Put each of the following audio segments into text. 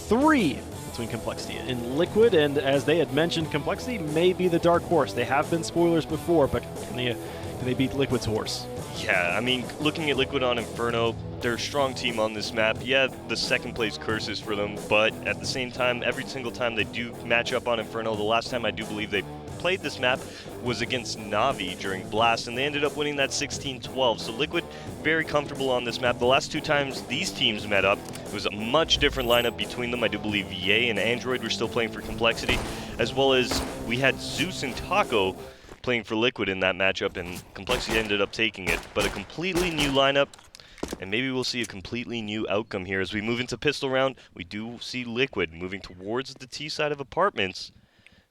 3 between compLexity and Liquid, and as they had mentioned, compLexity may be the dark horse. They have been spoilers before, but can they beat Liquid's horse? Yeah, I mean, looking at Liquid on Inferno, they're a strong team on this map. Yeah, the second place curses for them, but at the same time, every single time they do match up on Inferno, the last time I do believe they played this map was against Na'Vi during Blast, and they ended up winning that 16-12. So Liquid, very comfortable on this map. The last 2 times these teams met up, it was a much different lineup between them. I do believe Ye and Android were still playing for compLexity, as well as we had Zeus and Taco playing for Liquid in that matchup, and compLexity ended up taking it. But a completely new lineup, and maybe we'll see a completely new outcome here. As we move into pistol round, we do see Liquid moving towards the T side of apartments,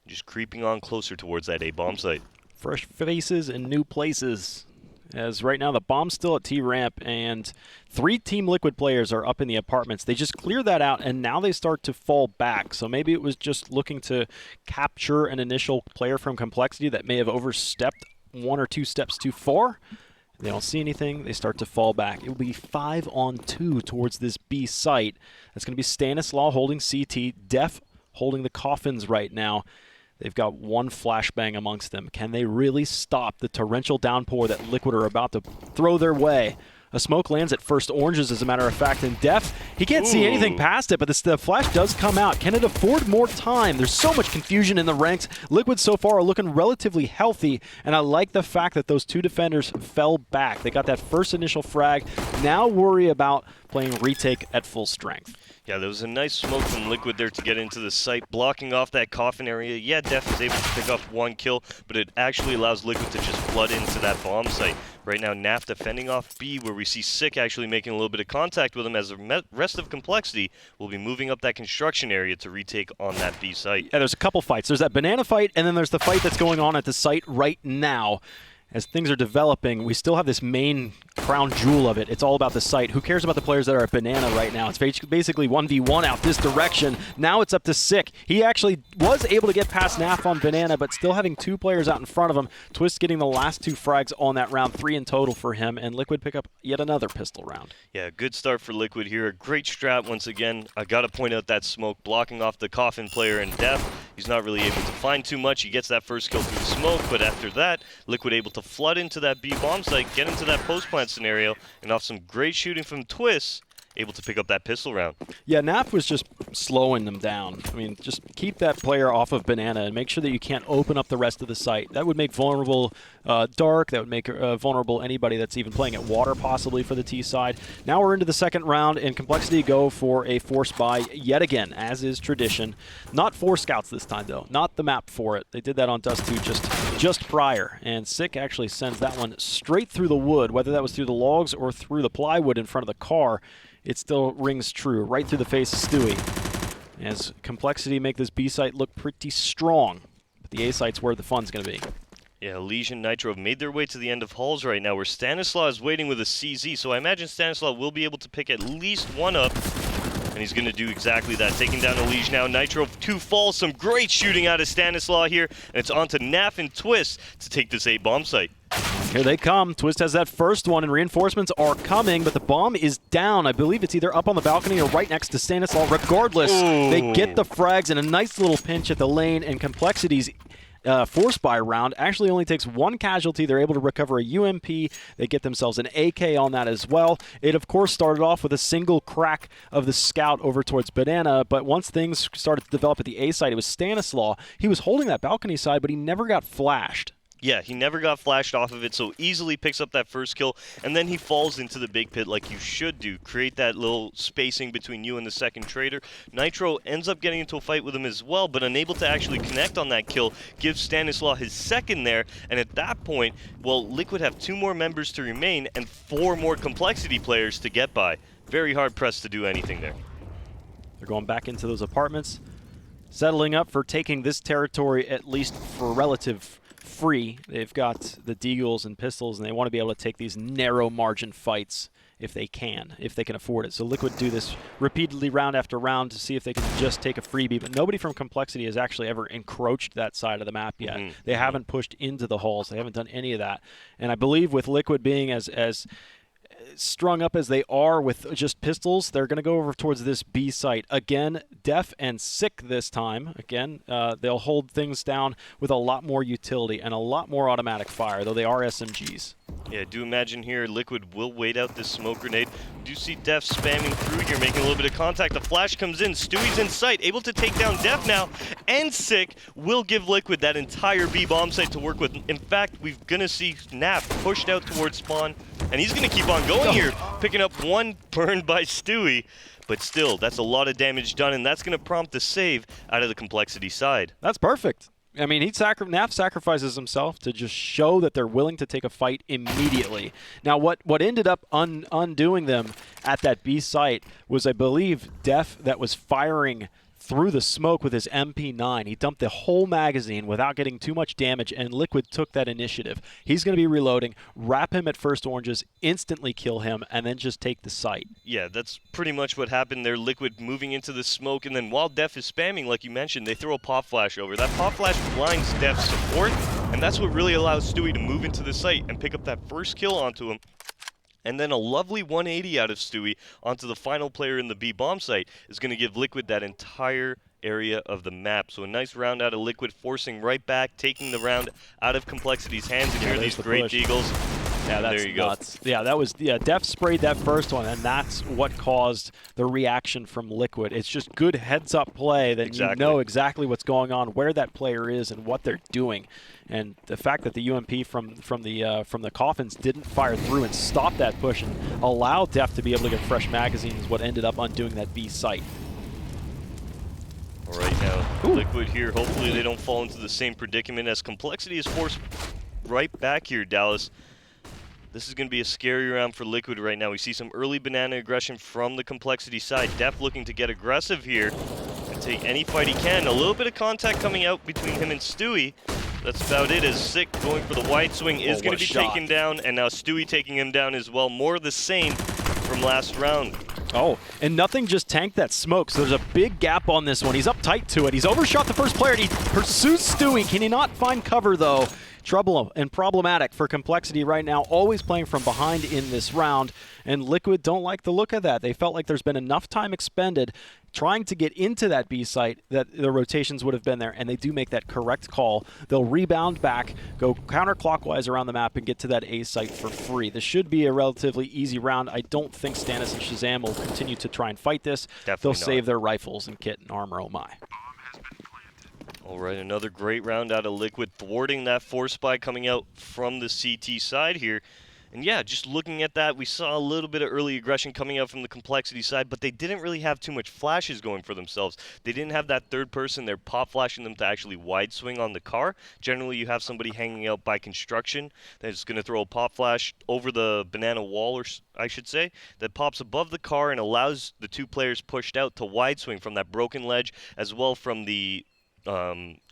just creeping on closer towards that A bomb site. Fresh faces in new places. As right now the bomb's still at T-ramp, and 3 Team Liquid players are up in the apartments. They just clear that out, and now they start to fall back. So maybe it was just looking to capture an initial player from compLexity that may have overstepped 1 or 2 steps too far. They don't see anything. They start to fall back. It will be 5-on-2 towards this B site. That's going to be Stanislaw holding CT, Def holding the coffins right now. They've got 1 flashbang amongst them. Can they really stop the torrential downpour that Liquid are about to throw their way? A smoke lands at first oranges, as a matter of fact, and Def, he can't see anything past it, but the flash does come out. Can it afford more time? There's so much confusion in the ranks. Liquid so far are looking relatively healthy, and I like the fact that those 2 defenders fell back. They got that first initial frag. Now worry about playing retake at full strength. Yeah, there was a nice smoke from Liquid there to get into the site, blocking off that coffin area. Yeah, Def is able to pick up 1 kill, but it actually allows Liquid to just flood into that bomb site. Right now, Naf defending off B, where we see Sick actually making a little bit of contact with him, as the rest of compLexity will be moving up that construction area to retake on that B site. Yeah, there's a couple fights. There's that banana fight, and then there's the fight that's going on at the site right now. As things are developing, we still have this main crown jewel of it. It's all about the site. Who cares about the players that are at Banana right now? It's basically 1v1 out this direction. Now it's up to Sick. He actually was able to get past Naf on Banana, but still having 2 players out in front of him. Twist getting the last 2 frags on that round, 3 in total for him, and Liquid pick up yet another pistol round. Yeah, good start for Liquid here. A great strat once again. I got to point out that smoke blocking off the coffin player and Def. He's not really able to find too much. He gets that first kill through the smoke, but after that, Liquid able to flood into that B bomb site, get into that post plant scenario, and off some great shooting from Twist, able to pick up that pistol round. Yeah, Naf was just slowing them down. I mean, just keep that player off of Banana and make sure that you can't open up the rest of the site. That would make vulnerable Dark. That would make vulnerable anybody that's even playing at Water, possibly, for the T side. Now we're into the second round, and compLexity go for a force buy yet again, as is tradition. Not 4 scouts this time, though. Not the map for it. They did that on Dust 2 just prior, and Sick actually sends that one straight through the wood, whether that was through the logs or through the plywood in front of the car. It still rings true, right through the face of Stewie. As compLexity make this B site look pretty strong, but the A site's where the fun's going to be. Yeah, Legion Nitro have made their way to the end of halls right now, where Stanislaw is waiting with a CZ, so I imagine Stanislaw will be able to pick at least 1 up, and he's going to do exactly that, taking down Elige now. Nitro 2 falls, some great shooting out of Stanislaw here, and it's on to Naf and Twist to take this A bomb site. Here they come. Twist has that first one, and reinforcements are coming, but the bomb is down. I believe it's either up on the balcony or right next to Stanislaw. Regardless, they get the frags and a nice little pinch at the lane, and compLexity's force buy round actually only takes 1 casualty. They're able to recover a UMP. They get themselves an AK on that as well. It, of course, started off with a single crack of the scout over towards Banana, but once things started to develop at the A side, it was Stanislaw. He was holding that balcony side, but he never got flashed. Yeah, he never got flashed off of it, so easily picks up that first kill, and then he falls into the big pit like you should do. Create that little spacing between you and the second trader. Nitro ends up getting into a fight with him as well, but unable to actually connect on that kill, gives Stanislaw his second there, and at that point, well, Liquid have 2 more members to remain and 4 more compLexity players to get by. Very hard pressed to do anything there. They're going back into those apartments, settling up for taking this territory, at least for relative free. They've got the deagles and pistols, and they want to be able to take these narrow margin fights if they can afford it. So Liquid do this repeatedly round after round to see if they can just take a freebie, but nobody from compLexity has actually ever encroached that side of the map yet. They haven't pushed into the halls. They haven't done any of that. And I believe with Liquid being as strung up as they are with just pistols, they're going to go over towards this B site. Again, Def and Sick this time. Again, they'll hold things down with a lot more utility and a lot more automatic fire, though they are SMGs. Yeah, do imagine here Liquid will wait out this smoke grenade. Do see Def spamming through here, making a little bit of contact. The flash comes in. Stewie's in sight, able to take down Def now. And Sick will give Liquid that entire B bomb site to work with. In fact, we're going to see Nap pushed out towards spawn. And he's going to keep on going here, picking up one burn by Stewie. But still, that's a lot of damage done, and that's going to prompt the save out of the complexity side. That's perfect. I mean, Nap sacrifices himself to just show that they're willing to take a fight immediately. Now, what ended up undoing them at that B site was, I believe, Def that was firing through the smoke with his MP9. He dumped the whole magazine without getting too much damage, and Liquid took that initiative. He's going to be reloading, wrap him at first oranges, instantly kill him, and then just take the site. Yeah, that's pretty much what happened there. Liquid moving into the smoke, and then while Def is spamming, like you mentioned, they throw a pop flash over. That pop flash blinds Def's support, and that's what really allows Stewie to move into the site and pick up that first kill onto him. And then a lovely 180 out of Stewie onto the final player in the B bomb site is going to give Liquid that entire area of the map. So a nice round out of Liquid, forcing right back, taking the round out of Complexity's hands. And here are these great deagles. Yeah, that's there you nuts. go. Yeah, that was Def sprayed that first one, and that's what caused the reaction from Liquid. It's just good heads-up play that you know exactly what's going on, where that player is, and what they're doing. And the fact that the UMP from the coffins didn't fire through and stop that push and allow Def to be able to get fresh magazines is what ended up undoing that B site. All right, now Liquid here. Hopefully they don't fall into the same predicament as Complexity is forced right back here, Dallas. This is going to be a scary round for Liquid right now. We see some early banana aggression from the Complexity side. Def looking to get aggressive here and take any fight he can. A little bit of contact coming out between him and Stewie. That's about it, as Sick going for the wide swing is going to be taken down, and now Stewie taking him down as well. More of the same from last round. Oh, and nothing just tanked that smoke, so there's a big gap on this one. He's up tight to it. He's overshot the first player, and he pursues Stewie. Can he not find cover, though? Trouble and problematic for Complexity right now, always playing from behind in this round, and Liquid don't like the look of that. They felt like there's been enough time expended trying to get into that B site that the rotations would have been there, and they do make that correct call. They'll rebound back, go counterclockwise around the map, and get to that A site for free. This should be a relatively easy round. I don't think Stannis and Shazam will continue to try and fight this. They'll save their rifles and kit and armor, oh my. All right, another great round out of Liquid, thwarting that force spy coming out from the CT side here. And yeah, just looking at that, we saw a little bit of early aggression coming out from the Complexity side, but they didn't really have too much flashes going for themselves. They didn't have that third person. They're pop flashing them to actually wide swing on the car. Generally, you have somebody hanging out by construction that's going to throw a pop flash over the banana wall, or I should say, that pops above the car and allows the two players pushed out to wide swing from that broken ledge, as well from the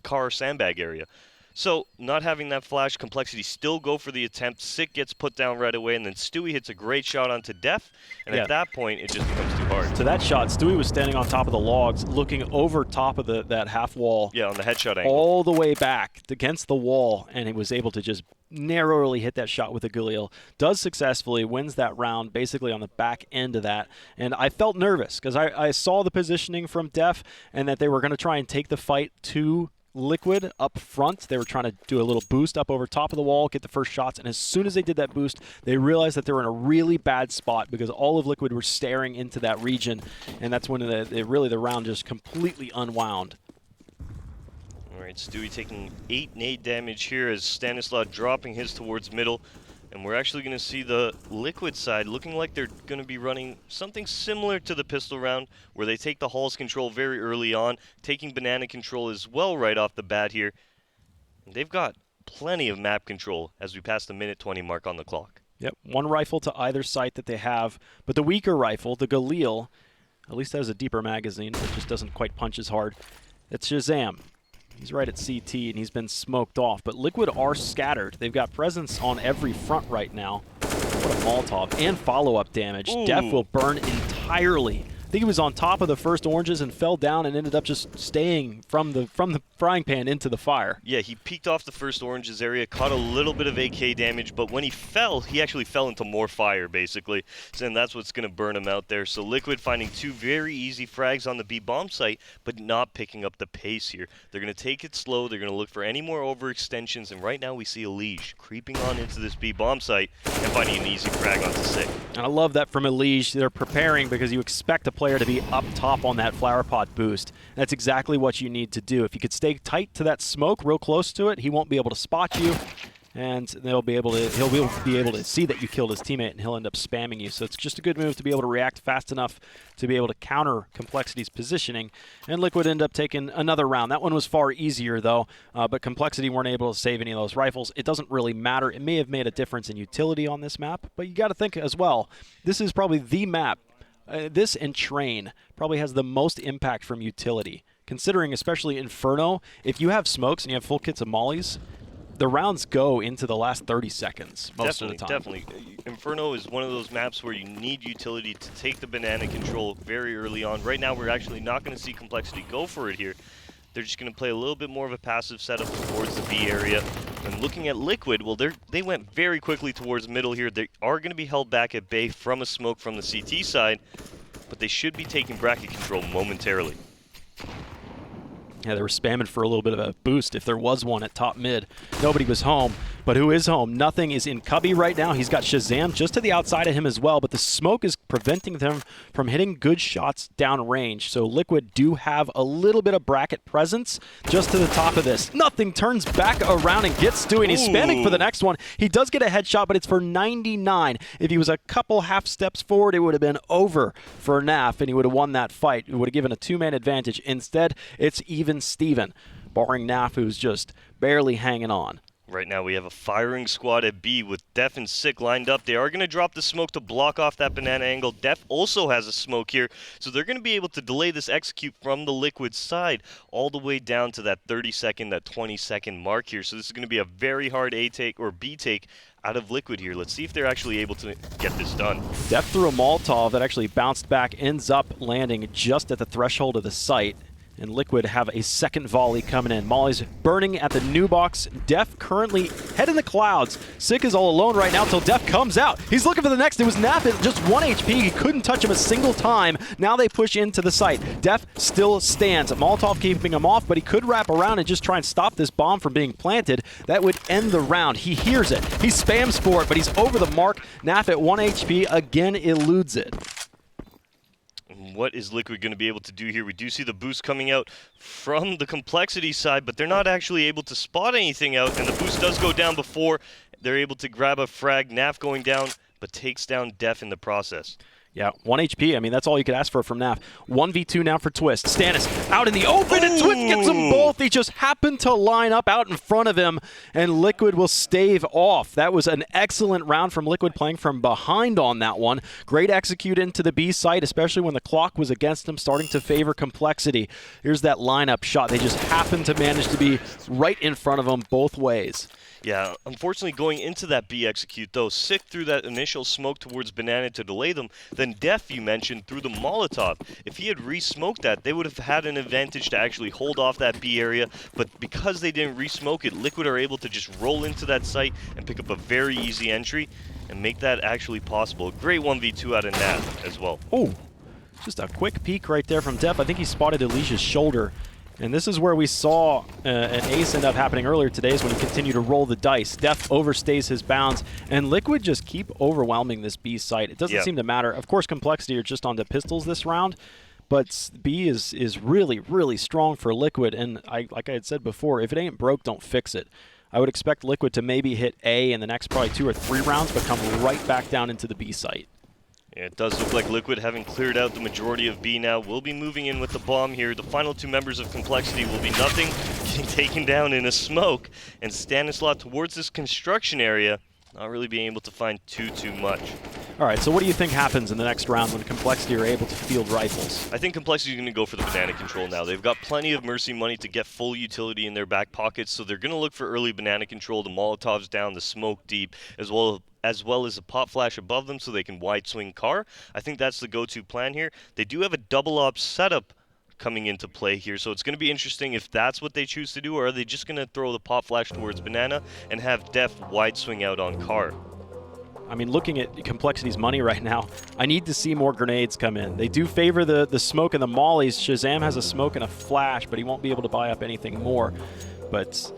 car sandbag area. So, not having that flash, Complexity still go for the attempt. Sick gets put down right away, and then Stewie hits a great shot onto Def, and at that point, it just becomes too hard. To that shot, Stewie was standing on top of the logs, looking over top of that half wall. Yeah, on the headshot angle. All the way back against the wall, and he was able to just narrowly hit that shot with a Galil. Does successfully, wins that round basically on the back end of that. And I felt nervous because I saw the positioning from Def and that they were going to try and take the fight to Liquid up front. They were trying to do a little boost up over top of the wall, get the first shots, and as soon as they did that boost, they realized that they were in a really bad spot because all of Liquid were staring into that region, and that's when the round just completely unwound. All right, Stewie taking 8 nade damage here as Stanislaw dropping his towards middle. And we're actually going to see the Liquid side looking like they're going to be running something similar to the pistol round, where they take the Halls control very early on, taking banana control as well right off the bat here. And they've got plenty of map control as we pass the minute 20 mark on the clock. Yep, one rifle to either site that they have, but the weaker rifle, the Galil, at least has a deeper magazine, but just doesn't quite punch as hard. It's Shazam. He's right at CT, and he's been smoked off. But Liquid are scattered. They've got presence on every front right now. What a Molotov. And follow-up damage. Ooh. Def will burn entirely I think he was on top of the first oranges and fell down and ended up just staying from the frying pan into the fire. Yeah, he peeked off the first oranges area, caught a little bit of AK damage, but when he fell, he actually fell into more fire, basically. And that's what's going to burn him out there. So Liquid finding 2 very easy frags on the B bomb site, but not picking up the pace here. They're going to take it slow. They're going to look for any more overextensions. And right now we see Elige creeping on into this B bomb site and finding an easy frag onto Sick. And I love that from Elige. They're preparing because you expect a player to be up top on that flower pot boost. That's exactly what you need to do. If you could stay tight to that smoke, real close to it, he won't be able to spot you, and he'll be able to see that you killed his teammate, and he'll end up spamming you. So it's just a good move to be able to react fast enough to be able to counter compLexity's positioning. And Liquid end up taking another round. That one was far easier though, but compLexity weren't able to save any of those rifles. It doesn't really matter. It may have made a difference in utility on this map, but you got to think as well. This is probably the map. This and Train probably has the most impact from utility. Considering especially Inferno, if you have smokes and you have full kits of mollies, the rounds go into the last 30 seconds most of the time. Definitely. Inferno is one of those maps where you need utility to take the banana control very early on. Right now, we're actually not going to see compLexity go for it here. They're just going to play a little bit more of a passive setup towards the B area. And looking at Liquid, well, they went very quickly towards middle here. They are going to be held back at bay from a smoke from the CT side, but they should be taking bracket control momentarily. Yeah, they were spamming for a little bit of a boost if there was one at top mid. Nobody was home, but who is home? Nothing is in Cubby right now. He's got Shazam just to the outside of him as well, but the smoke is preventing them from hitting good shots downrange. So Liquid do have a little bit of bracket presence just to the top of this. Nothing, turns back around and gets Stewie, and he's spamming for the next one. He does get a headshot, but it's for 99. If he was a couple half steps forward, it would have been over for Naf, and he would have won that fight. It would have given a 2-man advantage. Instead, it's even Steven, barring Naf, who's just barely hanging on. Right now we have a firing squad at B with Def and Sick lined up. They are going to drop the smoke to block off that banana angle. Def also has a smoke here, so they're going to be able to delay this execute from the Liquid side all the way down to that 30-second, that 20-second mark here. So this is going to be a very hard A take or B take out of Liquid here. Let's see if they're actually able to get this done. Def threw a Molotov that actually bounced back, ends up landing just at the threshold of the site. And Liquid have a second volley coming in. Molly's burning at the new box. Def currently head in the clouds. Sick is all alone right now until Def comes out. He's looking for the next. It was Nap at just 1 HP. He couldn't touch him a single time. Now they push into the site. Def still stands. Molotov keeping him off, but he could wrap around and just try and stop this bomb from being planted. That would end the round. He hears it. He spams for it, but he's over the mark. Nap at 1 HP again eludes it. What is Liquid going to be able to do here? We do see the boost coming out from the compLexity side, but they're not actually able to spot anything out, and the boost does go down before they're able to grab a frag. Naf going down, but takes down Def in the process. Yeah, 1 HP. I mean, that's all you could ask for from Naf. 1v2 now for Twist. Stannis out in the open, and Twist gets them both. They just happen to line up out in front of him, and Liquid will stave off. That was an excellent round from Liquid, playing from behind on that one. Great execute into the B site, especially when the clock was against them, starting to favor compLexity. Here's that lineup shot. They just happen to manage to be right in front of them both ways. Yeah, unfortunately going into that B execute though, Sick threw that initial smoke towards Banana to delay them, then Def, you mentioned, threw the Molotov. If he had re-smoked that, they would have had an advantage to actually hold off that B area, but because they didn't re-smoke it, Liquid are able to just roll into that site and pick up a very easy entry and make that actually possible. Great 1v2 out of Nat as well. Oh, just a quick peek right there from Def. I think he spotted Alicia's shoulder. And this is where we saw an ace end up happening earlier today, is when he continued to roll the dice. Def overstays his bounds, and Liquid just keep overwhelming this B site. It doesn't seem to matter. Of course, compLexity are just onto pistols this round, but B is really, really strong for Liquid. And like I had said before, if it ain't broke, don't fix it. I would expect Liquid to maybe hit A in the next probably 2 or 3 rounds, but come right back down into the B site. Yeah, it does look like Liquid, having cleared out the majority of B now, will be moving in with the bomb here. The final 2 members of compLexity will be nothing, getting taken down in a smoke, and Stanislaw towards this construction area, not really being able to find too much. All right, so what do you think happens in the next round when compLexity are able to field rifles? I think compLexity is going to go for the banana control now. They've got plenty of Mercy money to get full utility in their back pockets, so they're going to look for early banana control, the Molotovs down, the smoke deep, as well as well as a pop flash above them so they can wide swing car. I think that's the go-to plan here. They do have a double op setup coming into play here, so it's going to be interesting if that's what they choose to do, or are they just going to throw the pop flash towards banana and have Def wide swing out on car. I mean, looking at complexity's money right now, I need to see more grenades come in. They do favor the smoke and the mollies. Shazam has a smoke and a flash, but he won't be able to buy up anything more. But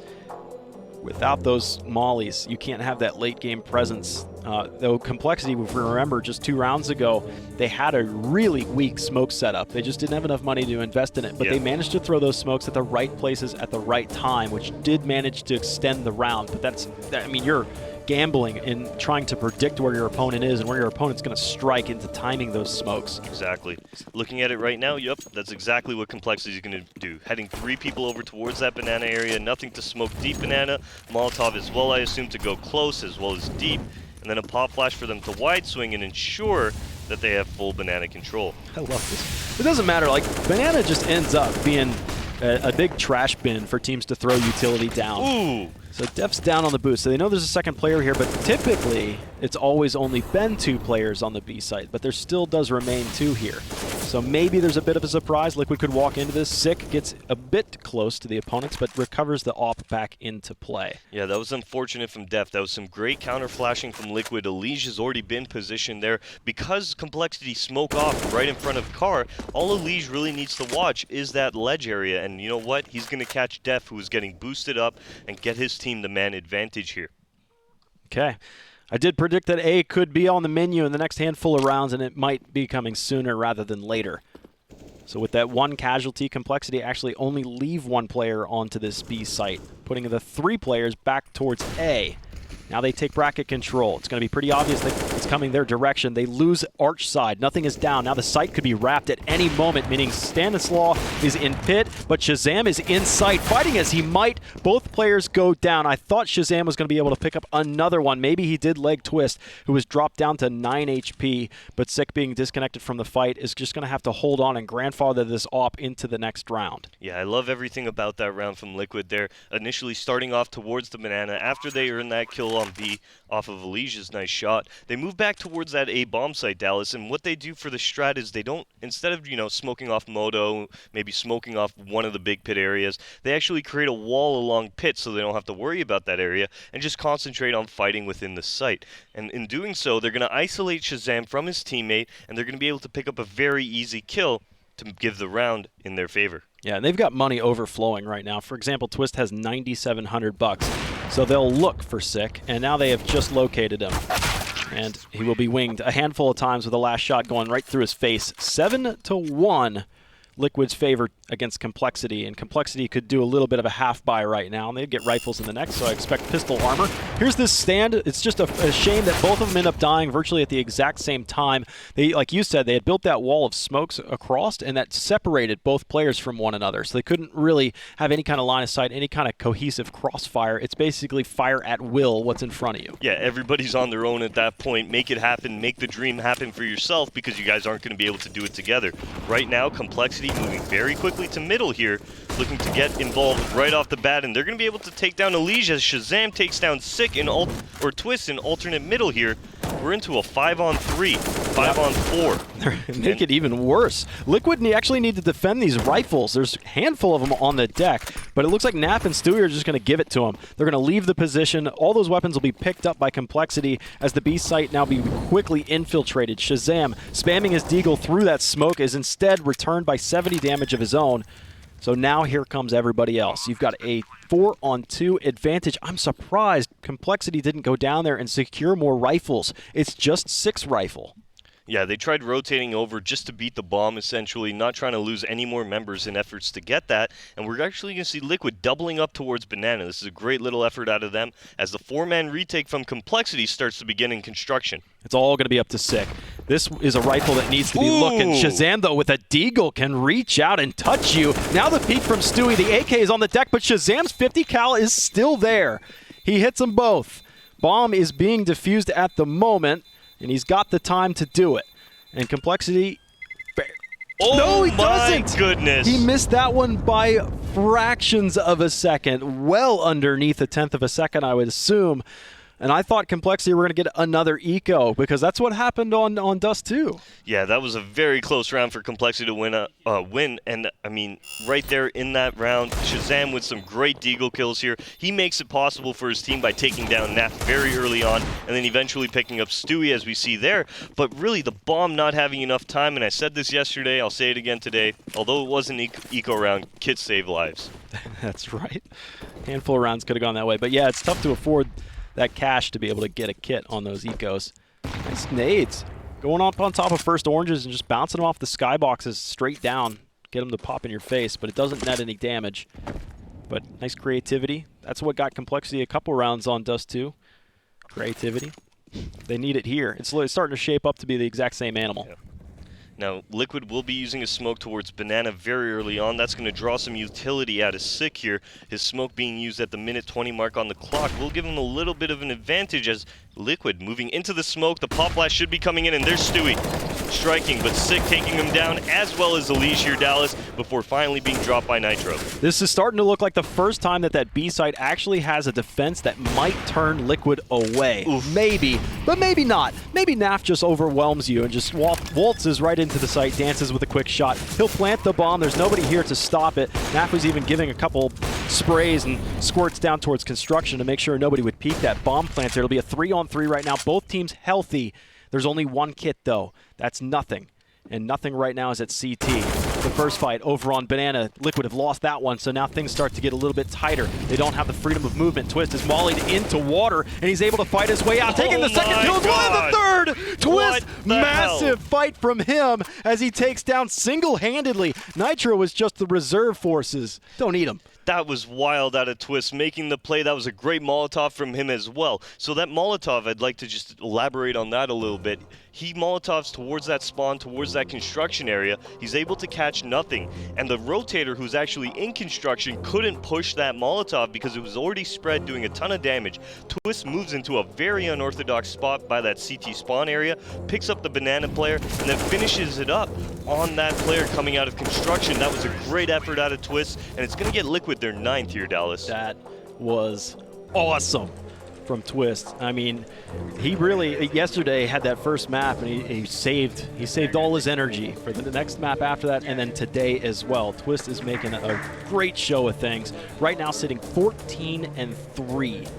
without those mollies, you can't have that late game presence. Though complexity, if we remember, just 2 rounds ago, they had a really weak smoke setup. They just didn't have enough money to invest in it, but they managed to throw those smokes at the right places at the right time, which did manage to extend the round. But I mean, you're gambling in trying to predict where your opponent is and where your opponent's going to strike into timing those smokes. Exactly. Looking at it right now, yep, that's exactly what complexity is going to do. Heading 3 people over towards that banana area, nothing to smoke deep banana. Molotov as well, I assume, to go close as well as deep. And then a pop flash for them to wide swing and ensure that they have full banana control. I love this. It doesn't matter, like, banana just ends up being a big trash bin for teams to throw utility down. Ooh! So Def's down on the boost, so they know there's a second player here, but typically it's always only been 2 players on the B site, but there still does remain 2 here. So maybe there's a bit of a surprise. Liquid could walk into this. Sick gets a bit close to the opponents, but recovers the op back into play. Yeah, that was unfortunate from Def. That was some great counter flashing from Liquid. Elige has already been positioned there. Because complexity smoke off right in front of car, all Elige really needs to watch is that ledge area. And you know what? He's going to catch Def, who is getting boosted up, and get his team the man advantage here. Okay. I did predict that A could be on the menu in the next handful of rounds, and it might be coming sooner rather than later. So with that 1 casualty, complexity actually only leave 1 player onto this B site, putting the 3 players back towards A. Now they take bracket control. It's going to be pretty obvious that it's coming their direction. They lose arch side. Nothing is down. Now the site could be wrapped at any moment, meaning Stanislaw is in pit, but Shazam is in sight, fighting as he might. Both players go down. I thought Shazam was going to be able to pick up another one. Maybe he did leg twist, who was dropped down to 9 HP, but Sick being disconnected from the fight is just going to have to hold on and grandfather this op into the next round. Yeah, I love everything about that round from Liquid there. Initially starting off towards the banana. After they earn that kill on B off of Elige's nice shot, they move back towards that A bomb site, Dallas, and what they do for the strat is they don't, instead of, smoking off Moto, maybe smoking off one of the big pit areas, they actually create a wall along pit so they don't have to worry about that area and just concentrate on fighting within the site. And in doing so, they're going to isolate Shazam from his teammate, and they're going to be able to pick up a very easy kill to give the round in their favor. Yeah, and they've got money overflowing right now. For example, Twist has $9,700, so they'll look for Sick, and now they have just located him. And he will be winged a handful of times with the last shot going right through his face. 7-1, Liquid's favor against complexity, and complexity could do a little bit of a half buy right now, and they'd get rifles in the next, so I expect pistol armor. Here's this stand. It's just a shame that both of them end up dying virtually at the exact same time. They, like you said, they had built that wall of smokes across, and that separated both players from one another, so they couldn't really have any kind of line of sight, any kind of cohesive crossfire. It's basically fire at will what's in front of you. Yeah, everybody's on their own at that point. Make it happen, make the dream happen for yourself, because you guys aren't going to be able to do it together. Right now, complexity moving very quickly to middle here, looking to get involved right off the bat, and they're going to be able to take down Elige as Shazam takes down Sick or Twist in alternate middle here. We're into a 5-on-3, 5-on-4. Make it even worse. Liquid actually need to defend these rifles. There's a handful of them on the deck, but it looks like Nap and Stewie are just going to give it to them. They're going to leave the position. All those weapons will be picked up by complexity as the B site now be quickly infiltrated. Shazam, spamming his deagle through that smoke, is instead returned by 70 damage of his own. So now here comes everybody else. You've got a 4-on-2 advantage. I'm surprised complexity didn't go down there and secure more rifles. It's just 6 rifle. Yeah, they tried rotating over just to beat the bomb, essentially, not trying to lose any more members in efforts to get that. And we're actually going to see Liquid doubling up towards Banana. This is a great little effort out of them as the 4-man retake from complexity starts to begin in construction. It's all going to be up to Sick. This is a rifle that needs to be looking. Shazam, though, with a deagle can reach out and touch you. Now the peek from Stewie. The AK is on the deck, but Shazam's 50 cal is still there. He hits them both. Bomb is being defused at the moment, and he's got the time to do it. And complexity... no, he doesn't! My goodness! He missed that one by fractions of a second. Well underneath a tenth of a second, I would assume. And I thought compLexity were going to get another eco because that's what happened on Dust 2. Yeah, that was a very close round for compLexity to win. And, I mean, right there in that round, Shazam with some great deagle kills here. He makes it possible for his team by taking down Naf very early on and then eventually picking up Stewie, as we see there. But really, the bomb not having enough time, and I said this yesterday, I'll say it again today, although it was an eco round, kits save lives. That's right. Handful of rounds could have gone that way. But, yeah, it's tough to afford that cash to be able to get a kit on those ecos. Nice nades. Going up on top of first oranges and just bouncing them off the skyboxes straight down. Get them to pop in your face, but it doesn't net any damage. But nice creativity. That's what got compLexity a couple rounds on Dust 2. Creativity. They need it here. It's starting to shape up to be the exact same animal. Yeah. Now, Liquid will be using a smoke towards Banana very early on. That's going to draw some utility out of Sick here. His smoke being used at the minute 20 mark on the clock will give him a little bit of an advantage as Liquid moving into the smoke. The pop flash should be coming in, and there's Stewie striking, but Sick taking him down, as well as Elish here, Dallas, before finally being dropped by Nitro. This is starting to look like the first time that B site actually has a defense that might turn Liquid away. Oof. Maybe, but maybe not. Maybe Naf just overwhelms you and just waltzes right into the site, dances with a quick shot. He'll plant the bomb. There's nobody here to stop it. Naf was even giving a couple sprays and squirts down towards construction to make sure nobody would peek that bomb planter. It'll be a 3-on-3 right now. Both teams healthy. There's only one kit, though. That's nothing. And nothing right now is at CT. The first fight over on Banana, Liquid have lost that one, so now things start to get a little bit tighter. They don't have the freedom of movement. Twist is mollied into water, and he's able to fight his way out, taking the second kill as well as the third! Twist, massive fight from him as he takes down single-handedly. Nitro was just the reserve forces. Don't eat him. That was wild out of Twist, making the play. That was a great Molotov from him as well. So that Molotov, I'd like to just elaborate on that a little bit. He Molotovs towards that spawn, towards that construction area. He's able to catch nothing. And the rotator, who's actually in construction, couldn't push that Molotov because it was already spread, doing a ton of damage. Twist moves into a very unorthodox spot by that CT spawn area, picks up the Banana player, and then finishes it up on that player coming out of construction. That was a great effort out of Twist, and it's going to get Liquid their 9th here, Dallas. That was awesome from Twist. I mean, he really yesterday had that first map, and he saved all his energy for the next map after that, and then today as well. Twist is making a great show of things. Right now, sitting 14-3.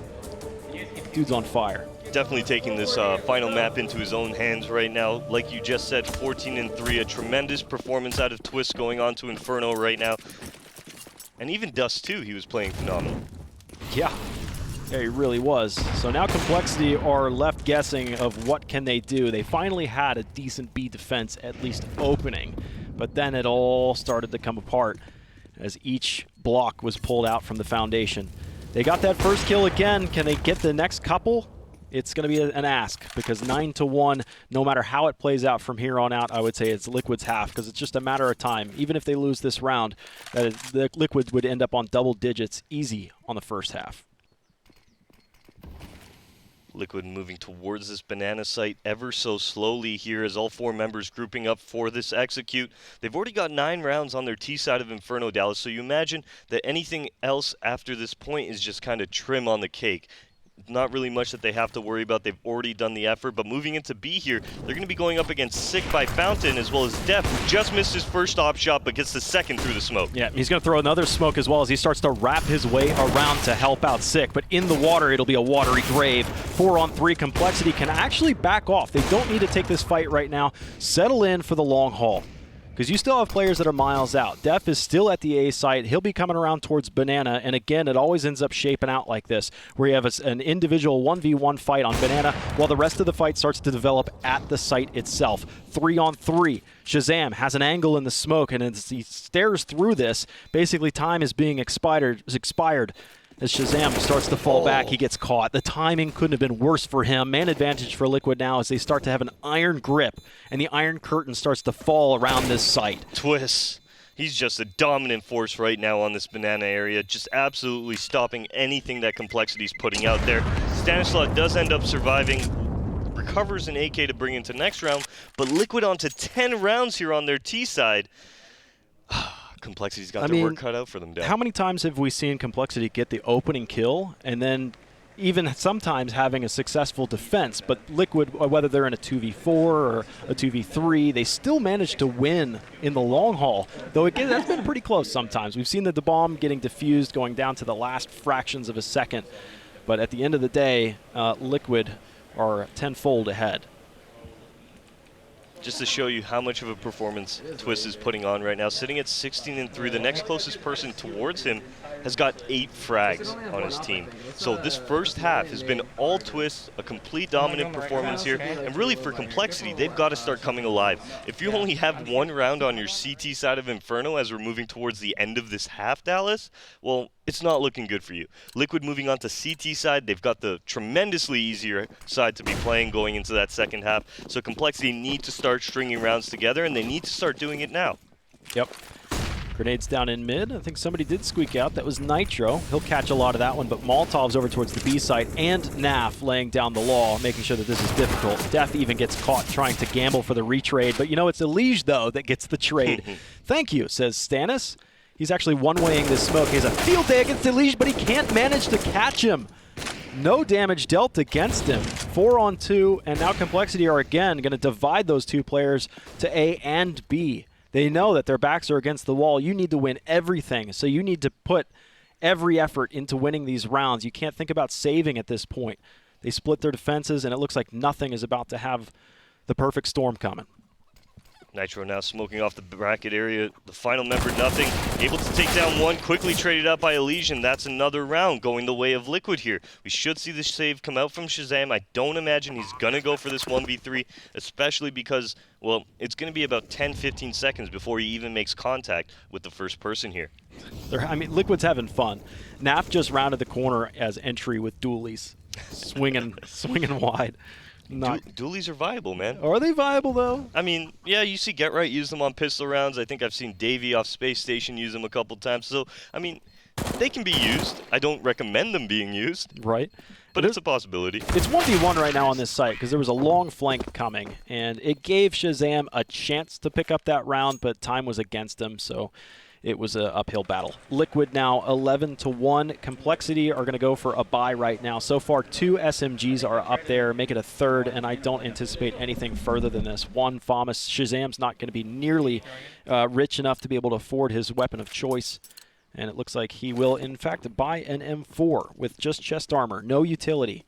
Dude's on fire. Definitely taking this final map into his own hands right now. Like you just said, 14-3, a tremendous performance out of Twist going on to Inferno right now. And even Dust 2, he was playing phenomenal. Yeah, he really was. So now compLexity are left guessing of what can they do. They finally had a decent B defense, at least opening, but then it all started to come apart as each block was pulled out from the foundation. They got that first kill again. Can they get the next couple? It's going to be an ask, because 9-1, no matter how it plays out from here on out, I would say it's Liquid's half, because it's just a matter of time. Even if they lose this round, the Liquid would end up on double digits easy on the first half. Liquid moving towards this Banana site ever so slowly here as all 4 members grouping up for this execute. They've already got 9 rounds on their T side of Inferno, Dallas, so you imagine that anything else after this point is just kind of trim on the cake. Not really much that they have to worry about. They've already done the effort, but moving into B here, they're going to be going up against Sick by Fountain, as well as Def, who just missed his first op shot, but gets the second through the smoke. Yeah, he's going to throw another smoke as well as he starts to wrap his way around to help out Sick, but in the water, it'll be a watery grave. 4-on-3, compLexity can actually back off. They don't need to take this fight right now. Settle in for the long haul, because you still have players that are miles out. Def is still at the A site. He'll be coming around towards Banana, and again, it always ends up shaping out like this, where you have an individual 1v1 fight on Banana, while the rest of the fight starts to develop at the site itself. 3-on-3. Shazam has an angle in the smoke, and as he stares through this, basically time is being expired. As Shazam starts to fall back, he gets caught. The timing couldn't have been worse for him. Man advantage for Liquid now as they start to have an iron grip, and the iron curtain starts to fall around this site. Twist. He's just a dominant force right now on this Banana area, just absolutely stopping anything that compLexity's putting out there. Stanislaw does end up surviving, recovers an AK to bring into next round, but Liquid onto 10 rounds here on their T side. compLexity's got their work cut out for them, Dan. How many times have we seen compLexity get the opening kill and then even sometimes having a successful defense. But Liquid, whether they're in a 2v4 or a 2v3, they still manage to win in the long haul. Though again, that's been pretty close sometimes. We've seen the bomb getting diffused, going down to the last fractions of a second. But at the end of the day, Liquid are tenfold ahead. Just to show you how much of a performance Twist is putting on right now, sitting at 16-3, the next closest person towards him has got 8 frags on his team. So this first half has been all Twist, a complete dominant performance here, and really for compLexity, they've got to start coming alive. If you only have 1 round on your CT side of Inferno as we're moving towards the end of this half, Dallas, well, it's not looking good for you. Liquid moving on to CT side, they've got the tremendously easier side to be playing going into that second half, so compLexity need to start stringing rounds together, and they need to start doing it now. Yep. Grenades down in mid. I think somebody did squeak out. That was Nitro. He'll catch a lot of that one, but Molotov's over towards the B site, and Naf laying down the law, making sure that this is difficult. Def even gets caught trying to gamble for the retrade, but you know it's Elige, though, that gets the trade. Thank you, says Stannis. He's actually one-waying this smoke. He has a field day against Elige, but he can't manage to catch him. No damage dealt against him. 4 on 2, and now compLexity are again going to divide those 2 players to A and B. They know that their backs are against the wall. You need to win everything, so you need to put every effort into winning these rounds. You can't think about saving at this point. They split their defenses, and it looks like nothing is about to have the perfect storm coming. Nitro now smoking off the bracket area. The final member, nothing. Able to take down one, quickly traded out by Elysian. That's another round going the way of Liquid here. We should see the save come out from Shazam. I don't imagine he's going to go for this 1v3, especially because, well, it's going to be about 10-15 seconds before he even makes contact with the first person here. I mean, Liquid's having fun. Naf just rounded the corner as entry with dualies, swinging wide. Dualies are viable, man. Are they viable, though? I mean, yeah, you see Get Right use them on pistol rounds. I think I've seen Davey off Space Station use them a couple times. So, I mean, they can be used. I don't recommend them being used. Right. But it's a possibility. It's 1v1 right now on this site because there was a long flank coming, and it gave Shazam a chance to pick up that round, but time was against him, so it was an uphill battle. Liquid now 11-1. compLexity are going to go for a bye right now. So far, 2 SMGs are up there. Make it a third, and I don't anticipate anything further than this. One, Famas. Shazam's not going to be nearly rich enough to be able to afford his weapon of choice. And it looks like he will, in fact, buy an M4 with just chest armor. No utility.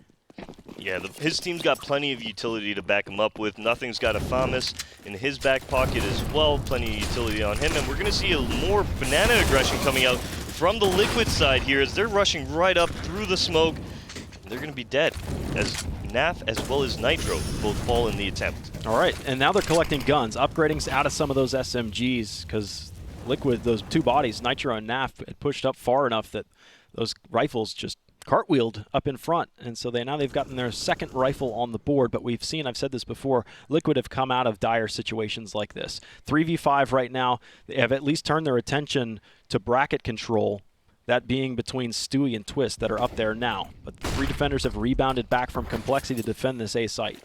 Yeah, his team's got plenty of utility to back him up with. Nothing's got a Famas in his back pocket as well. Plenty of utility on him. And we're going to see a more banana aggression coming out from the Liquid side here as they're rushing right up through the smoke. They're going to be dead as Naf as well as Nitro both fall in the attempt. All right, and now they're collecting guns, upgrading out of some of those SMGs because Liquid, those 2 bodies, Nitro and Naf, had pushed up far enough that those rifles just cartwheeled up in front, and so they've gotten their second rifle on the board. But we've seen, I've said this before, Liquid have come out of dire situations like this. 3v5 right now. They have at least turned their attention to bracket control, that being between Stewie and Twist that are up there now. But the 3 defenders have rebounded back from compLexity to defend this A site.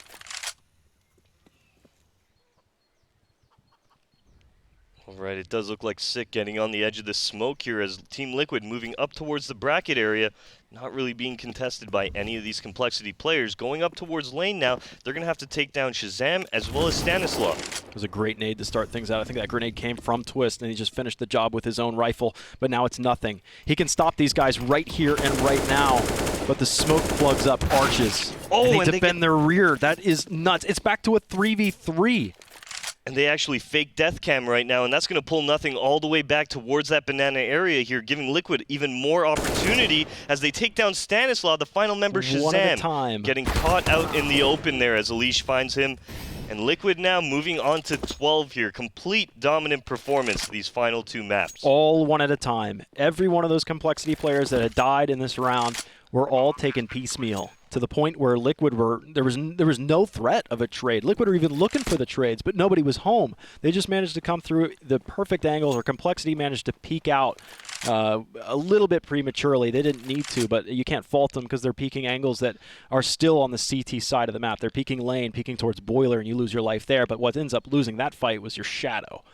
All right, it does look like Sick getting on the edge of the smoke here as Team Liquid moving up towards the bracket area, not really being contested by any of these compLexity players. Going up towards lane now, they're going to have to take down Shazam as well as Stanislav. It was a great nade to start things out. I think that grenade came from Twist, and he just finished the job with his own rifle, but now it's nothing. He can stop these guys right here and right now, but the smoke plugs up arches. Oh, and they defend their rear. That is nuts. It's back to a 3v3. And they actually fake death cam right now, and that's going to pull nothing all the way back towards that banana area here, giving Liquid even more opportunity as they take down Stanislav, the final member Shazam. One at a time. Getting caught out in the open there as Elish finds him. And Liquid now moving on to 12 here. Complete dominant performance these final 2 maps. All one at a time. Every one of those compLexity players that had died in this round were all taken piecemeal, to the point where Liquid there was no threat of a trade. Liquid were even looking for the trades, but nobody was home. They just managed to come through the perfect angles, or compLexity managed to peek out a little bit prematurely. They didn't need to, but you can't fault them because they're peeking angles that are still on the CT side of the map. They're peeking lane, peeking towards Boiler, and you lose your life there, but what ends up losing that fight was your shadow.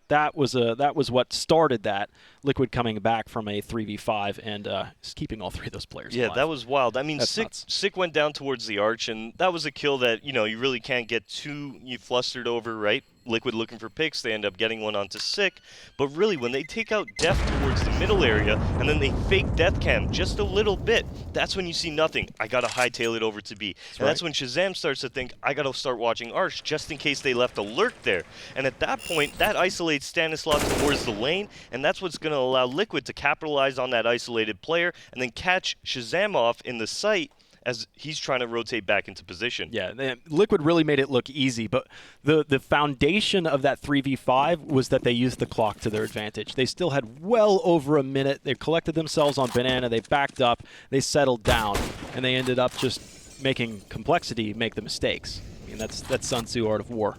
that was what started that. Liquid coming back from a 3v5 and just keeping all 3 of those players alive. That was wild. I mean, That's nuts. Sick went down towards the arch, and that was a kill that, you really can't get too flustered over, right? Liquid looking for picks, they end up getting one onto Sick. But really, when they take out Def towards the middle area, and then they fake Death Cam just a little bit, that's when you see nothing. I gotta hightail it over to B. That's when Shazam starts to think, I gotta start watching Arch, just in case they left a lurk there. And at that point, that isolates Stanislav towards the lane, and that's what's gonna allow Liquid to capitalize on that isolated player, and then catch Shazam off in the site, as he's trying to rotate back into position. Yeah, Liquid really made it look easy, but the foundation of that 3v5 was that they used the clock to their advantage. They still had well over a minute. They collected themselves on Banana. They backed up. They settled down, and they ended up just making compLexity make the mistakes. I mean, that's Sun Tzu Art of War.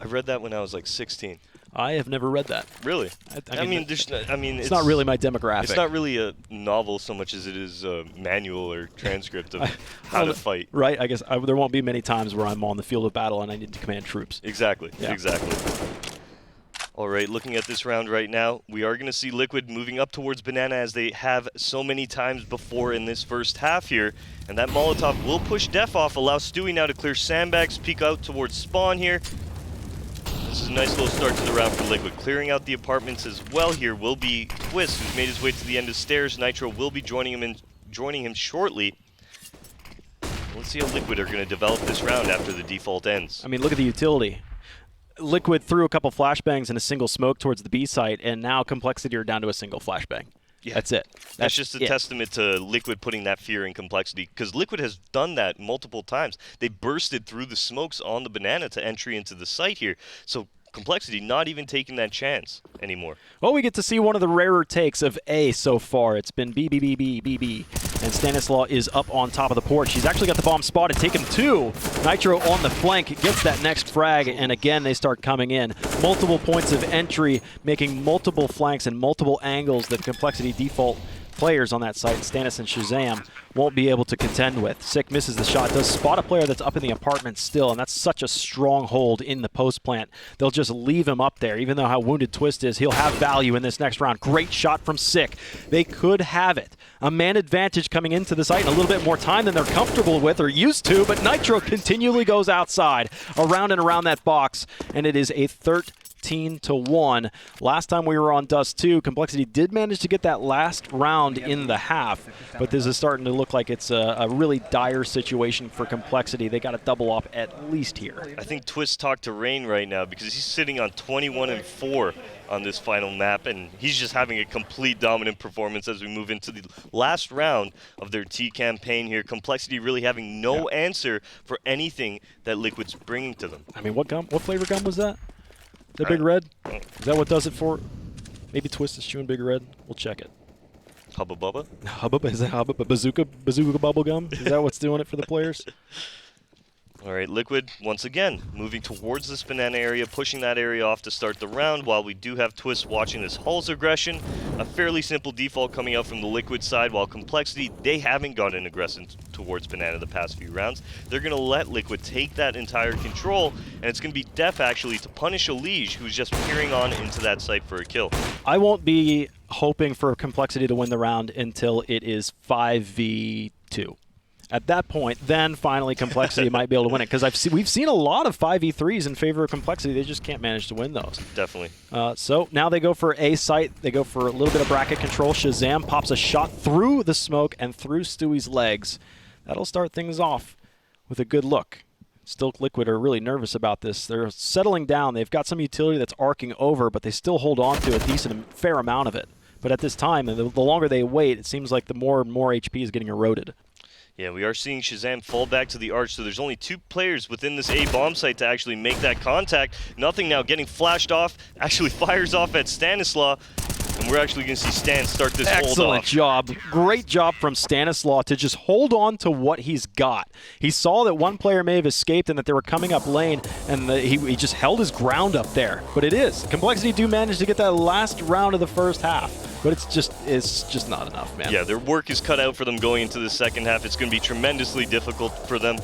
I read that when I was like 16. I have never read that. Really? I mean, it's not really my demographic. It's not really a novel so much as it is a manual or transcript of how to fight. Right. I guess there won't be many times where I'm on the field of battle and I need to command troops. Exactly. Yeah. Exactly. All right, looking at this round right now, we are going to see Liquid moving up towards Banana as they have so many times before in this first half here. And that Molotov will push Def off, allow Stewie now to clear sandbags, peek out towards spawn here. This is a nice little start to the round for Liquid. Clearing out the apartments as well here will be Twist, who's made his way to the end of stairs. Nitro will be joining him shortly. Let's see how Liquid are going to develop this round after the default ends. I mean, look at the utility. Liquid threw a couple flashbangs and a single smoke towards the B site, and now compLexity are down to a single flashbang. Yeah. That's it. That's just a testament to Liquid putting that fear in compLexity, because Liquid has done that multiple times. They bursted through the smokes on the Banana to entry into the site here. So compLexity not even taking that chance anymore. Well, we get to see one of the rarer takes of A so far. It's been B, B, B, B, B, B. And Stanislaw is up on top of the porch. He's actually got the bomb spotted. Take him 2. Nitro on the flank gets that next frag, and again they start coming in. Multiple points of entry, making multiple flanks and multiple angles that compLexity default players on that site, Stannis and Shazam, won't be able to contend with. Sick misses the shot, does spot a player that's up in the apartment still, and that's such a strong hold in the post plant. They'll just leave him up there. Even though how wounded Twist is, he'll have value in this next round. Great shot from Sick. They could have it. A man advantage coming into the site, and a little bit more time than they're comfortable with or used to, but Nitro continually goes outside, around and around that box, and it is a 13-1. Last time we were on Dust 2, compLexity did manage to get that last round in the half, but this is starting to look like it's a really dire situation for compLexity. They got to double up at least here. I think Twist talked to Rain right now because he's sitting on 21-4 on this final map, and he's just having a complete dominant performance as we move into the last round of their T campaign here. compLexity really having no answer for anything that Liquid's bringing to them. I mean, what flavor gum was that? The Big Red? Is that what does it for? Maybe Twist is chewing Big Red. We'll check it. Hubba Bubba? Hubba? Is that Hubba? Bazooka bubble gum? Is that what's doing it for the players? All right, Liquid, once again, moving towards this Banana area, pushing that area off to start the round, while we do have Twist watching this Hull's aggression. A fairly simple default coming out from the Liquid side, while compLexity, they haven't gone in aggressive towards Banana the past few rounds. They're going to let Liquid take that entire control, and it's going to be Def, actually, to punish Elige, who's just peering on into that site for a kill. I won't be hoping for compLexity to win the round until it is 5v2. At that point, then finally compLexity might be able to win it, because we've seen a lot of 5v3s in favor of compLexity. They just can't manage to win those. Definitely. So now they go for A site. They go for a little bit of bracket control. Shazam pops a shot through the smoke and through Stewie's legs. That'll start things off with a good look. Still, Liquid are really nervous about this. They're settling down. They've got some utility that's arcing over, but they still hold on to a fair amount of it. But at this time, the longer they wait, it seems like the more and more HP is getting eroded. Yeah, we are seeing Shazam fall back to the arch, so there's only 2 players within this A bomb site to actually make that contact. Nothing now getting flashed off, actually fires off at Stanislaw, and we're actually going to see Stan start this hold off. Excellent job. Great job from Stanislaw to just hold on to what he's got. He saw that one player may have escaped and that they were coming up lane, and he just held his ground up there. But it is. compLexity do manage to get that last round of the first half. But it's just not enough, man. Yeah, their work is cut out for them going into the second half. It's going to be tremendously difficult for them.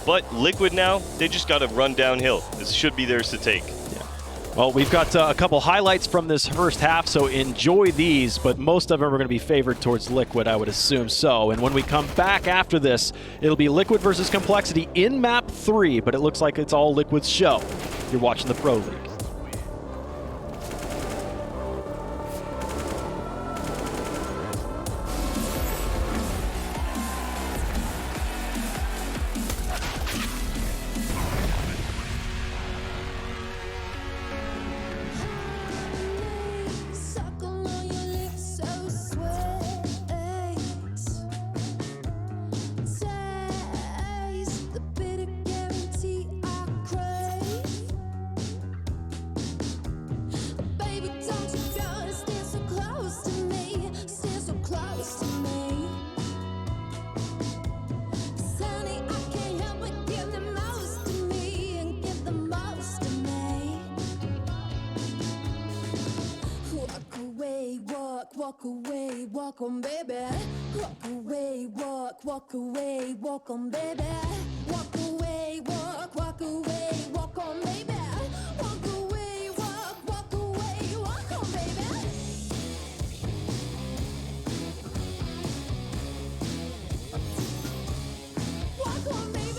But Liquid now, they just got to run downhill. This should be theirs to take. Yeah. Well, we've got a couple highlights from this first half, so enjoy these, but most of them are going to be favored towards Liquid, I would assume so. And when we come back after this, it'll be Liquid versus compLexity in map 3, but it looks like it's all Liquid's show. You're watching the Pro League. Walk away, walk on, baby. Walk away, walk away, walk on, baby. Walk away, walk away, walk on, baby. Walk away, walk away, walk on, baby. Walk on, baby.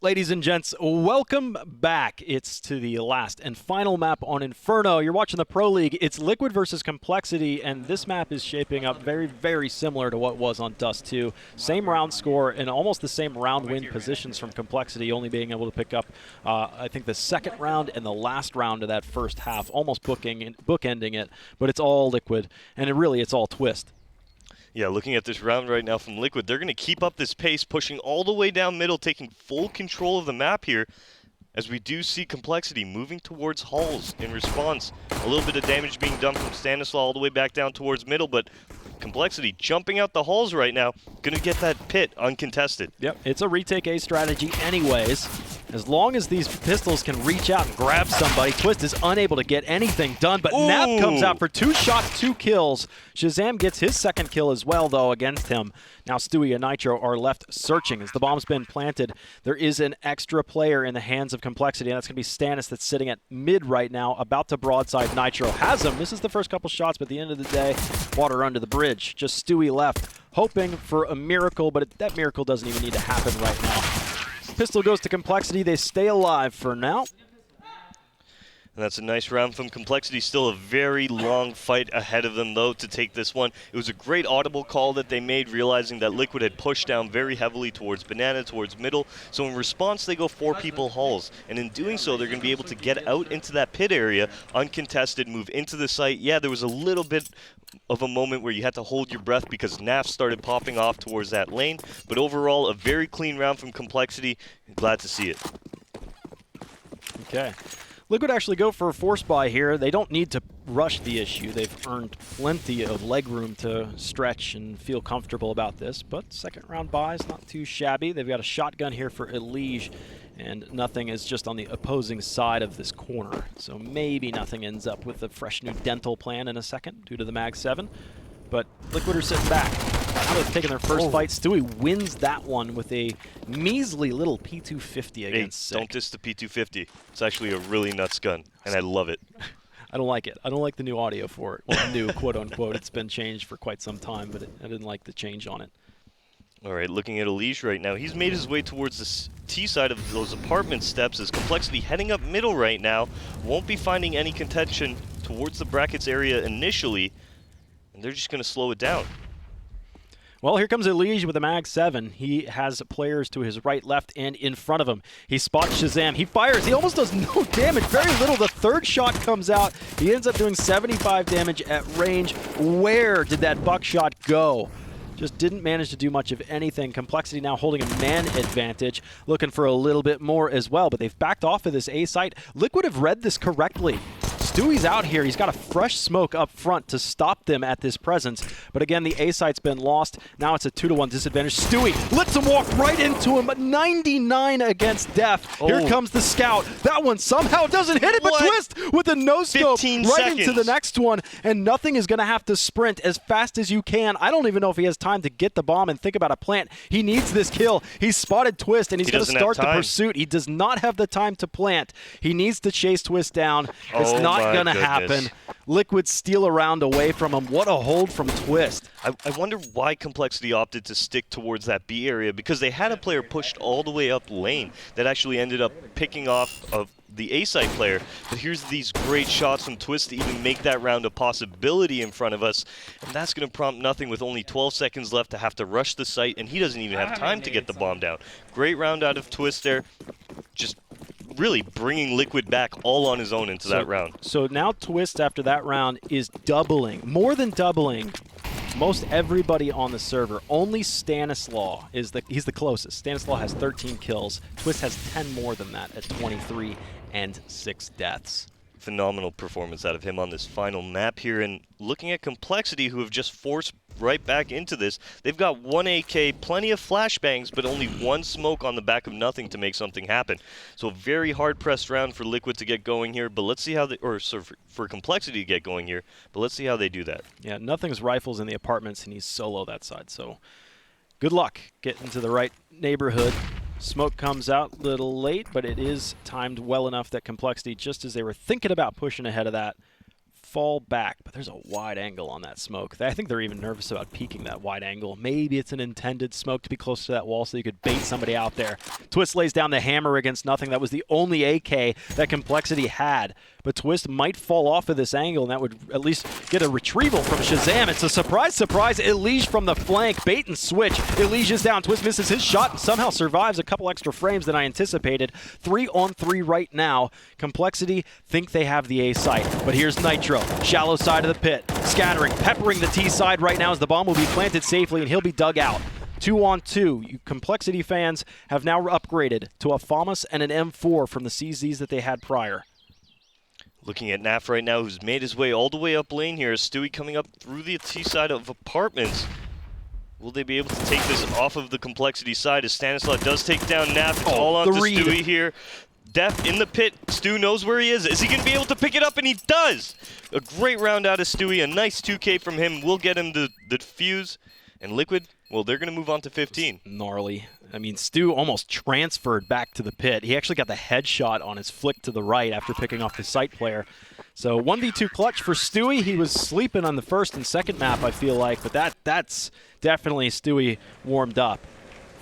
Ladies and gents, welcome back. It's to the last and final map on Inferno. You're watching the Pro League. It's Liquid versus compLexity, and this map is shaping up very, very similar to what was on Dust 2. Same round score and almost the same round win positions from compLexity, only being able to pick up, I think, the second round and the last round of that first half, almost bookending it, but it's all Liquid, and it's all Twist. Yeah, looking at this round right now from Liquid, they're going to keep up this pace, pushing all the way down middle, taking full control of the map here, as we do see compLexity moving towards halls in response. A little bit of damage being done from Stanislaw all the way back down towards middle, but compLexity jumping out the halls right now, going to get that pit uncontested. Yep, it's a retake A strategy anyways. As long as these pistols can reach out and grab somebody, Twist is unable to get anything done, but Nap comes out for 2 shots, 2 kills. Shazam gets his second kill as well, though, against him. Now Stewie and Nitro are left searching. As the bomb's been planted, there is an extra player in the hands of compLexity, and that's going to be Stannis that's sitting at mid right now, about to broadside Nitro. Has him, misses the first couple shots, but at the end of the day, water under the bridge. Just Stewie left, hoping for a miracle, but that miracle doesn't even need to happen right now. Pistol goes to compLexity. They stay alive for now. And that's a nice round from compLexity. Still a very long fight ahead of them, though, to take this one. It was a great audible call that they made, realizing that Liquid had pushed down very heavily towards Banana, towards middle. So in response, they go 4 people hulls. And in doing so, they're going to be able to get out into that pit area, uncontested, move into the site. Yeah, there was a little bit of a moment where you had to hold your breath because NAF started popping off towards that lane. But overall, a very clean round from compLexity. Glad to see it. Okay. Liquid actually go for a force buy here. They don't need to rush the issue. They've earned plenty of leg room to stretch and feel comfortable about this, but second round buy is not too shabby. They've got a shotgun here for Elige, and nothing is just on the opposing side of this corner. So maybe nothing ends up with a fresh new dental plan in a second due to the Mag 7, but Liquid are sitting back. Now they've taken their first fight. Stewie wins that one with a measly little P250 against Sick. Don't diss the P250. It's actually a really nuts gun, and I love it. I don't like it. I don't like the new audio for it. Well, new, quote-unquote. It's been changed for quite some time, but I didn't like the change on it. All right, looking at Elige right now. He's made his way towards the T side of those apartment steps as compLexity heading up middle right now. Won't be finding any contention towards the brackets area initially, and they're just going to slow it down. Well, here comes Elige with a Mag 7. He has players to his right, left, and in front of him. He spots Shazam. He fires. He almost does no damage. Very little. The third shot comes out. He ends up doing 75 damage at range. Where did that buckshot go? Just didn't manage to do much of anything. compLexity now holding a man advantage, looking for a little bit more as well, but they've backed off of this A site. Liquid have read this correctly. Stewie's out here. He's got a fresh smoke up front to stop them at this presence. But again, the A site's been lost. Now it's a 2-to-1 disadvantage. Stewie lets him walk right into him, but 99 against Def. Here comes the scout. That one somehow doesn't hit it, but Twist with a no-scope right into the next one. And nothing is going to have to sprint as fast as you can. I don't even know if he has time to get the bomb and think about a plant. He needs this kill. He's spotted Twist, and he's going to start the pursuit. He does not have the time to plant. He needs to chase Twist down. It's not going to happen. Liquid steal a round away from him. What a hold from Twist. I wonder why compLexity opted to stick towards that B area, because they had a player pushed all the way up lane that actually ended up picking off of the A-side player. But here's these great shots from Twist to even make that round a possibility in front of us. And that's going to prompt nothing with only 12 seconds left to have to rush the site, and he doesn't even have time to get the bomb down. Great round out of Twist there. Just really bringing Liquid back all on his own into that round. So now Twist after that round is doubling, more than doubling, most everybody on the server. Only Stanislaw he's the closest. Stanislaw has 13 kills. Twist has 10 more than that at 23 and 6 deaths. Phenomenal performance out of him on this final map here. And looking at compLexity, who have just forced right back into this, they've got 1 AK, plenty of flashbangs, but only 1 smoke on the back of nothing to make something happen. So a very hard-pressed round for Liquid to get going here, but let's see how they, for compLexity to get going here, but let's see how they do that. Yeah, nothing's rifles in the apartments, and he's solo that side, so good luck getting to the right neighborhood. Smoke comes out a little late, but it is timed well enough that compLexity, just as they were thinking about pushing ahead of that, fall back. But there's a wide angle on that smoke. I think they're even nervous about peeking that wide angle. Maybe it's an intended smoke to be close to that wall so you could bait somebody out there. Twist lays down the hammer against nothing. That was the only AK that compLexity had. But Twist might fall off of this angle, and that would at least get a retrieval from Shazam. It's a surprise, surprise. Elige from the flank. Bait and switch. Elige is down. Twist misses his shot and somehow survives a couple extra frames than I anticipated. 3-on-3 right now. compLexity think they have the A site. But here's Nitro. Shallow side of the pit. Scattering, peppering the T side right now as the bomb will be planted safely and he'll be dug out. 2-on-2. You compLexity fans have now upgraded to a FAMAS and an M4 from the CZs that they had prior. Looking at NAF right now, who's made his way all the way up lane here. Stewie coming up through the T side of apartments. Will they be able to take this off of the compLexity side as Stanislaw does take down NAF? It's all on to Stewie here. Def in the pit. Stu knows where he is. Is he going to be able to pick it up? And he does! A great round out of Stewie. A nice 2K from him. Will get him the fuse. And Liquid, well, they're going to move on to 15. Gnarly. I mean, Stu almost transferred back to the pit. He actually got the headshot on his flick to the right after picking off the site player. So 1v2 clutch for Stewie. He was sleeping on the first and second map, I feel like, but that's definitely Stewie warmed up.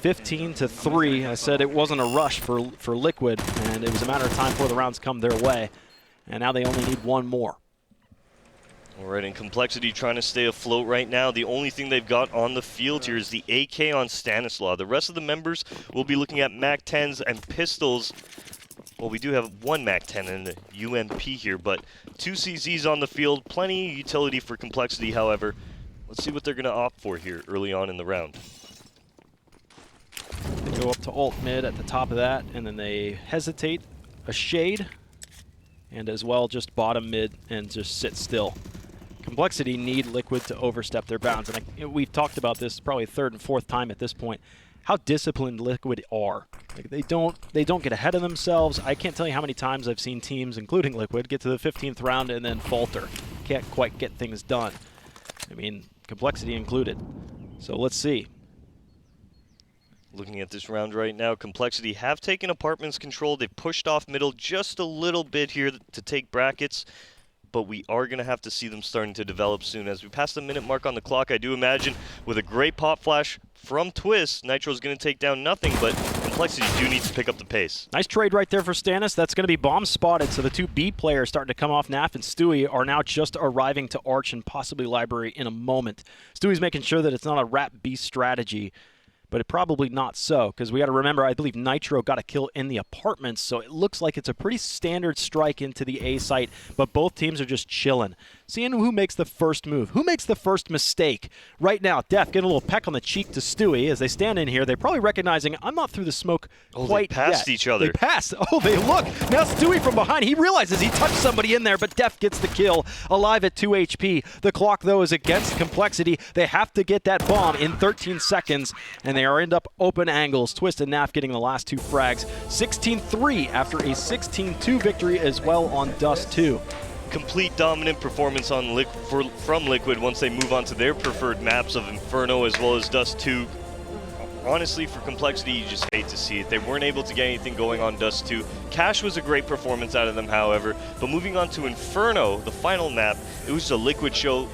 15-3. I said it wasn't a rush for Liquid, and it was a matter of time before the rounds come their way. and now they only need one more. All right, and compLexity trying to stay afloat right now. The only thing they've got on the field here is the AK on Stanislaw. The rest of the members will be looking at MAC-10s and pistols. Well, we do have one MAC-10 and a UMP here, but 2 CZs on the field. Plenty of utility for compLexity, however. Let's see what they're going to opt for here early on in the round. They go up to ult mid at the top of that, and then they hesitate a shade, and as well just bottom mid and just sit still. compLexity need Liquid to overstep their bounds, and we've talked about this probably third and fourth time at this point, how disciplined Liquid are. Like they don't get ahead of themselves. I can't tell you how many times I've seen teams, including Liquid, get to the 15th round and then falter. Can't quite get things done. I mean, compLexity included. So let's see. Looking at this round right now, compLexity have taken apartments control. They've pushed off middle just a little bit here to take brackets, but we are going to have to see them starting to develop soon. As we pass the minute mark on the clock, I do imagine with a great pop flash from Twist, Nitro's going to take down nothing, but compLexity do need to pick up the pace. Nice trade right there for Stannis. That's going to be bomb spotted, so the 2 B players starting to come off. Naf and Stewie are now just arriving to Arch and possibly Library in a moment. Stewie's making sure that it's not a Rat B strategy, but it probably not so, because we got to remember, I believe Nitro got a kill in the apartments, so it looks like it's a pretty standard strike into the A site, but both teams are just chilling. Seeing who makes the first move, who makes the first mistake. Right now, Def getting a little peck on the cheek to Stewie as they stand in here. They're probably recognizing, I'm not through the smoke quite they passed yet. each other. They passed. Oh, they look. Now Stewie from behind, he realizes he touched somebody in there, but Def gets the kill, alive at 2 HP. The clock, though, is against compLexity. They have to get that bomb in 13 seconds, and they are end up open angles. Twist and Naf getting the last 2 frags. 16-3 after a 16-2 victory as well on Dust 2. Complete dominant performance on from Liquid once they move on to their preferred maps of Inferno as well as Dust 2. Honestly, for compLexity, you just hate to see it. They weren't able to get anything going on Dust 2. Cash was a great performance out of them, however. But moving on to Inferno, the final map, it was a Liquid show